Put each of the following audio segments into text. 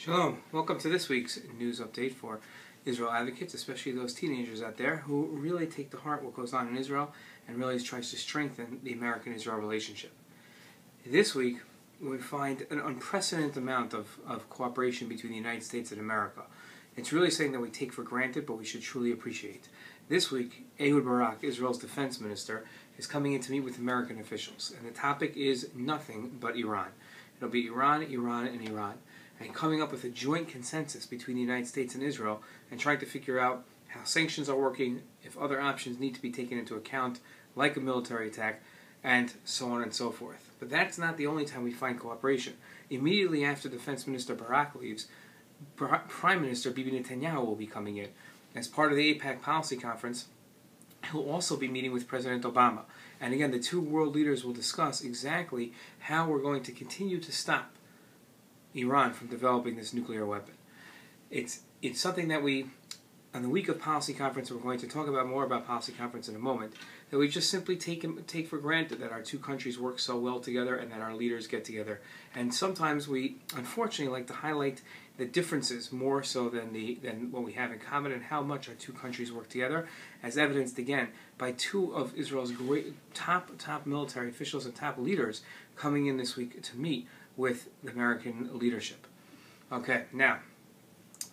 Shalom. Welcome to this week's news update for Israel advocates, especially those teenagers out there who really take to heart what goes on in Israel and really tries to strengthen the American-Israel relationship. This week, we find an unprecedented amount of cooperation between the United States and America. It's really something that we take for granted, but we should truly appreciate. This week, Ehud Barak, Israel's defense minister, is coming in to meet with American officials, and the topic is nothing but Iran. It'll be Iran, Iran, and Iran, and coming up with a joint consensus between the United States and Israel and trying to figure out how sanctions are working, if other options need to be taken into account, like a military attack, and so on and so forth. But that's not the only time we find cooperation. Immediately after Defense Minister Barak leaves, Prime Minister Bibi Netanyahu will be coming in. As part of the AIPAC policy conference, he'll also be meeting with President Obama. And again, the two world leaders will discuss exactly how we're going to continue to stop Iran from developing this nuclear weapon. It's something that we, on the week of policy conference, we're going to talk about more about policy conference in a moment, that we just simply take for granted that our two countries work so well together and that our leaders get together. And sometimes we, unfortunately, like to highlight the differences more so than what we have in common and how much our two countries work together, as evidenced again by two of Israel's great top military officials and top leaders coming in this week to meet with the American leadership. Okay, now,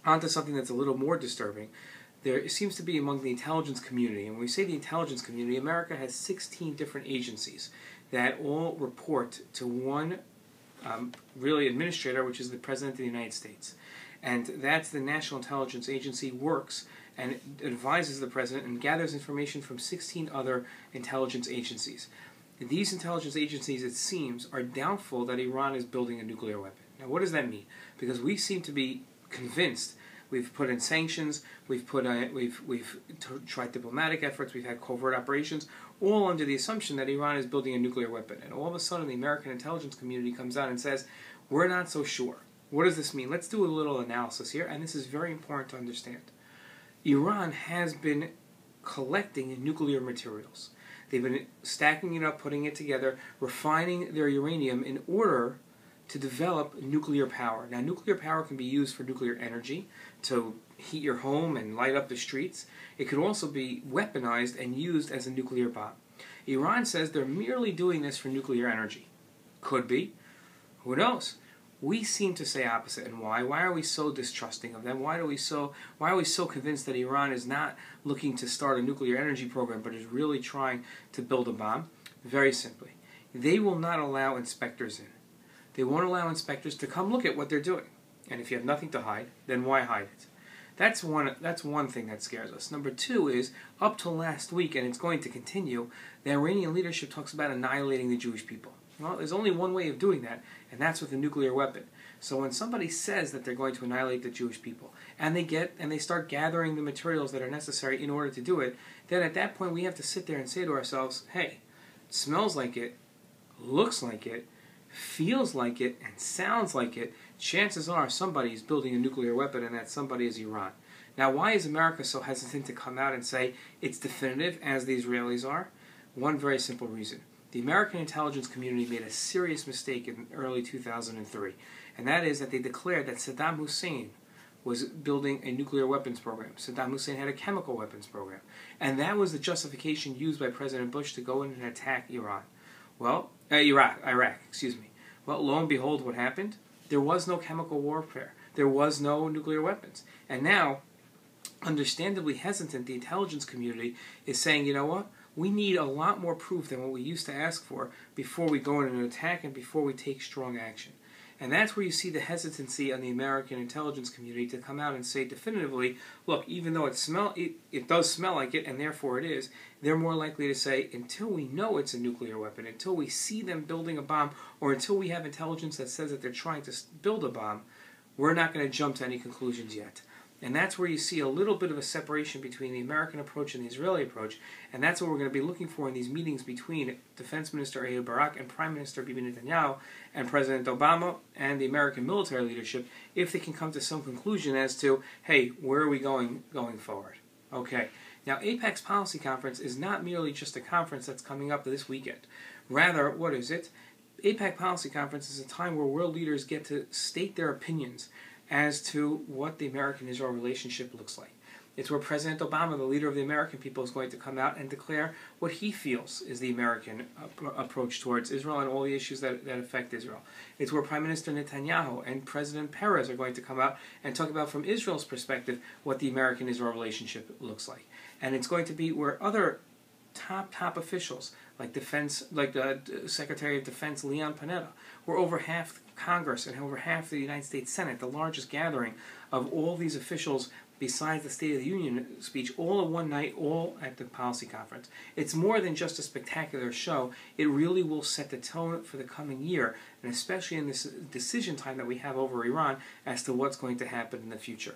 on to something that's a little more disturbing. There seems to be among the intelligence community, and when we say the intelligence community, America has 16 different agencies that all report to one really administrator, which is the President of the United States. And that's the National Intelligence Agency, works and advises the President and gathers information from 16 other intelligence agencies. These intelligence agencies, it seems, are doubtful that Iran is building a nuclear weapon. Now, what does that mean? Because we seem to be convinced. We've put in sanctions, we've tried diplomatic efforts, we've had covert operations, all under the assumption that Iran is building a nuclear weapon. And all of a sudden, the American intelligence community comes out and says, we're not so sure. What does this mean? Let's do a little analysis here, and this is very important to understand. Iran has been collecting nuclear materials. They've been stacking it up, putting it together, refining their uranium in order to develop nuclear power. Now, nuclear power can be used for nuclear energy, to heat your home and light up the streets. It could also be weaponized and used as a nuclear bomb. Iran says they're merely doing this for nuclear energy. Could be. Who knows? We seem to say opposite. And why? Why are we so distrusting of them? Why are we so convinced that Iran is not looking to start a nuclear energy program, but is really trying to build a bomb? Very simply, they will not allow inspectors in. They won't allow inspectors to come look at what they're doing. And if you have nothing to hide, then why hide it? That's one thing that scares us. Number two is, up till last week, and it's going to continue, the Iranian leadership talks about annihilating the Jewish people. Well, there's only one way of doing that, and that's with a nuclear weapon. So when somebody says that they're going to annihilate the Jewish people, and they start gathering the materials that are necessary in order to do it, then at that point we have to sit there and say to ourselves, hey, it smells like it, looks like it, feels like it, and sounds like it. Chances are somebody is building a nuclear weapon, and that somebody is Iran. Now, why is America so hesitant to come out and say it's definitive, as the Israelis are? One very simple reason. The American intelligence community made a serious mistake in early 2003, and that is that they declared that Saddam Hussein was building a nuclear weapons program. Saddam Hussein had a chemical weapons program, and that was the justification used by President Bush to go in and attack Iran. Well, Iraq, excuse me. Well, lo and behold, what happened? There was no chemical warfare. There was no nuclear weapons. And now, understandably hesitant, the intelligence community is saying, you know what? We need a lot more proof than what we used to ask for before we go in an attack and before we take strong action. And that's where you see the hesitancy on the American intelligence community to come out and say definitively, look, even though it does smell like it, and therefore it is, they're more likely to say, until we know it's a nuclear weapon, until we see them building a bomb, or until we have intelligence that says that they're trying to build a bomb, we're not going to jump to any conclusions yet. And that's where you see a little bit of a separation between the American approach and the Israeli approach, and that's what we're going to be looking for in these meetings between Defense Minister Ehud Barak and Prime Minister Bibi Netanyahu and President Obama and the American military leadership, if they can come to some conclusion as to, hey, where are we going forward? Okay. Now, AIPAC's policy conference is not merely just a conference that's coming up this weekend. Rather, what is it? AIPAC Policy Conference is a time where world leaders get to state their opinions as to what the American-Israel relationship looks like. It's where President Obama, the leader of the American people, is going to come out and declare what he feels is the American approach towards Israel and all the issues that affect Israel. It's where Prime Minister Netanyahu and President Peres are going to come out and talk about, from Israel's perspective, what the American-Israel relationship looks like. And it's going to be where other top officials, like the Secretary of Defense Leon Panetta, where over half Congress and over half the United States Senate, the largest gathering of all these officials besides the State of the Union speech, all in one night, all at the policy conference. It's more than just a spectacular show. It really will set the tone for the coming year, and especially in this decision time that we have over Iran as to what's going to happen in the future.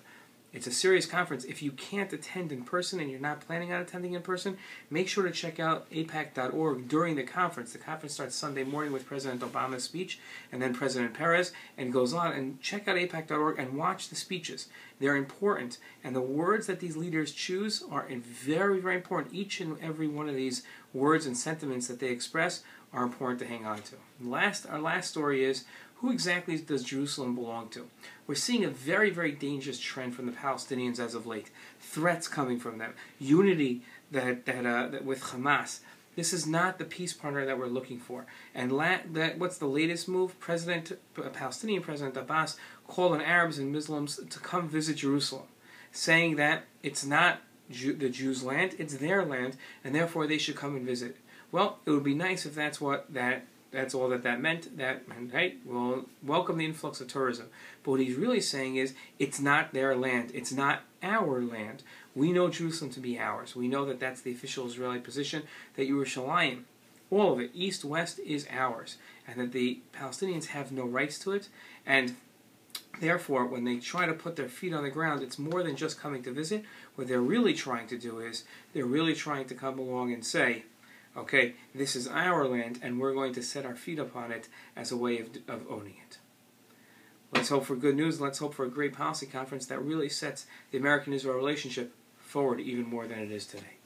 It's a serious conference. If you can't attend in person and you're not planning on attending in person, make sure to check out AIPAC.org during the conference. The conference starts Sunday morning with President Obama's speech and then President Peres, and goes on. And check out AIPAC.org and watch the speeches. They're important, and the words that these leaders choose are very, very important. Each and every one of these words and sentiments that they express are important to hang on to. Our last story is, who exactly does Jerusalem belong to? We're seeing a very, very dangerous trend from the Palestinians as of late. Threats coming from them. Unity that with Hamas. This is not the peace partner that we're looking for. And what's the latest move? Palestinian President Abbas called on Arabs and Muslims to come visit Jerusalem, saying that it's not the Jews' land, it's their land, and therefore they should come and visit. Well, it would be nice if that's all that meant. That meant, right, we'll welcome the influx of tourism. But what he's really saying is, it's not their land. It's not our land. We know Jerusalem to be ours. We know that that's the official Israeli position, that Yerushalayim, all of it, east, west, is ours. And that the Palestinians have no rights to it. And therefore, when they try to put their feet on the ground, it's more than just coming to visit. What they're really trying to do is, they're really trying to come along and say, okay, this is our land, and we're going to set our feet upon it as a way of owning it. Let's hope for good news. Let's hope for a great policy conference that really sets the American-Israel relationship forward even more than it is today.